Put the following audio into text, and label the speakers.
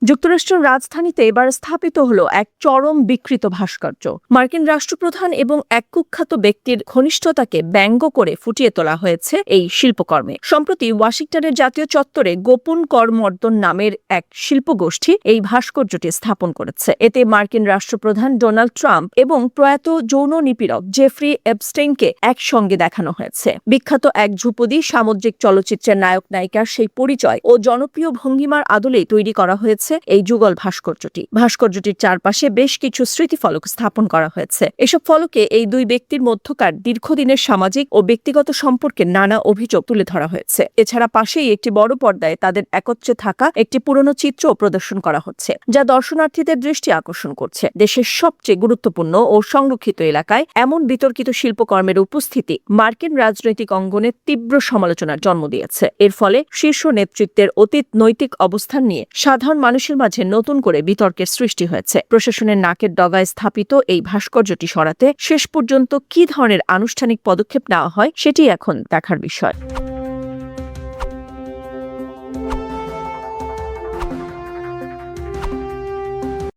Speaker 1: যুক্তরাষ্ট্রের রাজধানীতে এবার স্থাপিত হলো এক চরম বিকৃত ভাস্কর্য। মার্কিন রাষ্ট্রপ্রধান এবং এক কুখ্যাত ব্যক্তির ঘনিষ্ঠতাকে ব্যঙ্গ করে ফুটিয়ে তোলা হয়েছে এই শিল্পকর্মে। সম্প্রতি ওয়াশিংটনের জাতীয় চত্বরে গোপন করমর্দন নামের এক শিল্পগোষ্ঠী এই ভাস্কর্যটি স্থাপন করেছে। এতে মার্কিন রাষ্ট্রপ্রধান ডোনাল্ড ট্রাম্প এবং প্রয়াত যৌন নিপীড়ক জেফ্রি এপস্টেইনকে একসঙ্গে দেখানো হয়েছে। বিখ্যাত এক ধ্রুপদী সামুদ্রিক চলচ্চিত্রের নায়ক নায়িকার সেই পরিচয় ও জনপ্রিয় ভঙ্গিমার আদলেই তৈরি করা হয়েছে এই যুগল ভাস্কর্যটির চারপাশে বেশ কিছু স্মৃতিফলক স্থাপন করা হয়েছে। এসব ফলকে এই দুই ব্যক্তির মধ্যকার দীর্ঘদিনের সামাজিক ও ব্যক্তিগত সম্পর্কের নানা অভিযোগ তুলে ধরা হয়েছে। এছাড়া পাশেই একটি বড় পর্দায় তাদের একত্রে থাকা একটি পুরনো চিত্র প্রদর্শন করা হচ্ছে, যা দর্শনার্থীদের দৃষ্টি আকর্ষণ করছে। দেশের সবচেয়ে গুরুত্বপূর্ণ ও সংরক্ষিত এলাকায় এমন বিতর্কিত শিল্পকর্মের উপস্থিতি মার্কিন রাজনৈতিক অঙ্গনে তীব্র সমালোচনার জন্ম দিয়েছে। এর ফলে শীর্ষ নেতৃত্বের অতীত নৈতিক অবস্থান নিয়ে সাধারণ মানুষের মাঝে নতুন করে বিতর্কের সৃষ্টি হয়েছে। প্রশাসনের নাকের ডগায় স্থাপিত এই ভাস্কর্যটি সরাতে শেষ পর্যন্ত কী ধরনের আনুষ্ঠানিক পদক্ষেপ নেওয়া হয় সেটি এখন দেখার বিষয়।